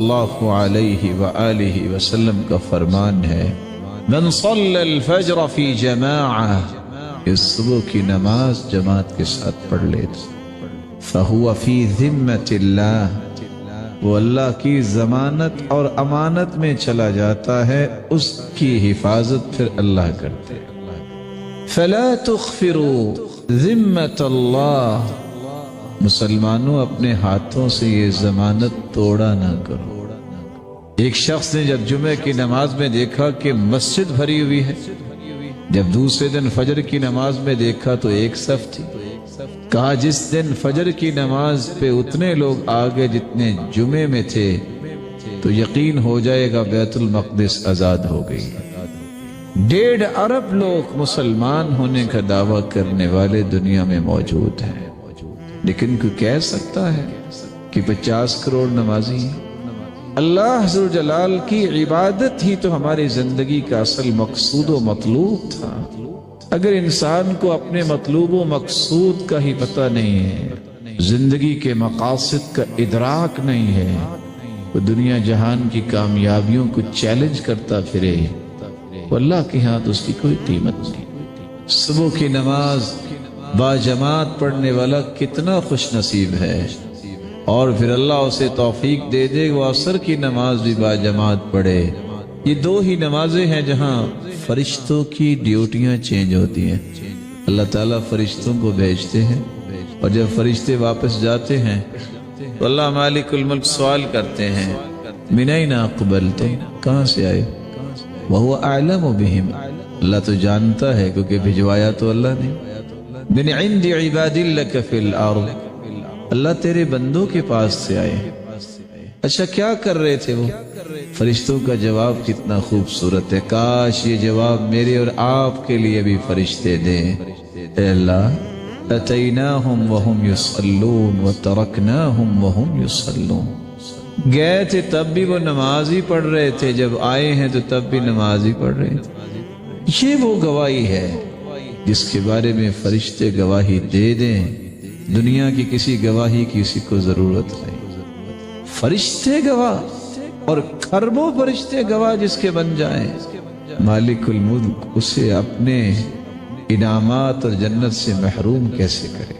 اللہ علیہ وآلہ وسلم کا فرمان ہے من صلی الفجر فی جماعہ، اس صبح کی نماز جماعت کے ساتھ پڑھ لیتا فہو فی ذمۃ اللہ، وہ اللہ کی ضمانت اور امانت میں چلا جاتا ہے، اس کی حفاظت پھر اللہ کرتے۔ فلا تخفروا ذمۃ اللہ، مسلمانوں اپنے ہاتھوں سے یہ ضمانت توڑا نہ کرو۔ ایک شخص نے جب جمعے کی نماز میں دیکھا کہ مسجد بھری ہوئی ہے، جب دوسرے دن فجر کی نماز میں دیکھا تو ایک صف تھی، کہا جس دن فجر کی نماز پہ اتنے لوگ آگے جتنے جمعے میں تھے تو یقین ہو جائے گا بیت المقدس آزاد ہو گئی۔ 1.5 ارب لوگ مسلمان ہونے کا دعویٰ کرنے والے دنیا میں موجود ہیں، لیکن کوئی کہہ سکتا ہے کہ 50 کروڑ نمازی ہیں؟ اللہ ذو جلال کی عبادت ہی تو ہماری زندگی کا اصل مقصود و مطلوب تھا۔ اگر انسان کو اپنے مطلوب و مقصود کا ہی پتہ نہیں ہے، زندگی کے مقاصد کا ادراک نہیں ہے، وہ دنیا جہان کی کامیابیوں کو چیلنج کرتا پھرے، اللہ کے ہاں تو اس کی کوئی قیمت نہیں۔ صبح کی نماز با جماعت پڑھنے والا کتنا خوش نصیب ہے، اور پھر اللہ اسے توفیق دے دے وہ عصر کی نماز بھی با جماعت پڑھے۔ یہ 2 ہی نمازیں ہیں جہاں فرشتوں کی ڈیوٹیاں چینج ہوتی ہیں۔ اللہ تعالیٰ فرشتوں کو بھیجتے ہیں، اور جب فرشتے واپس جاتے ہیں تو اللہ مالک الملک سوال کرتے ہیں من این اقبلت، کہاں سے آئے؟ وہو اعلم بہم، اللہ تو جانتا ہے کیونکہ بھجوایا تو اللہ نے۔ من عند عباد لک فی الارض، اللہ تیرے بندوں کے پاس سے آئے۔ اچھا کیا کر رہے تھے وہ؟ فرشتوں کا جواب کتنا خوبصورت ہے، کاش یہ جواب میرے اور آپ کے لیے بھی فرشتے دیں۔ اے اللہ اتیناہم وہم یصلون وترکناہم وہم یصلون، گئے تھے تب بھی وہ نماز ہی پڑھ رہے تھے، جب آئے ہیں تو تب بھی نماز ہی پڑھ رہے تھے۔ یہ وہ گواہی ہے جس کے بارے میں فرشتے گواہی دے دیں، دنیا کی کسی گواہی کی کسی کو ضرورت نہیں۔ فرشتے گواہ، اور کھربوں فرشتے گواہ جس کے بن جائیں، مالک الملک اسے اپنے انعامات اور جنت سے محروم کیسے کرے؟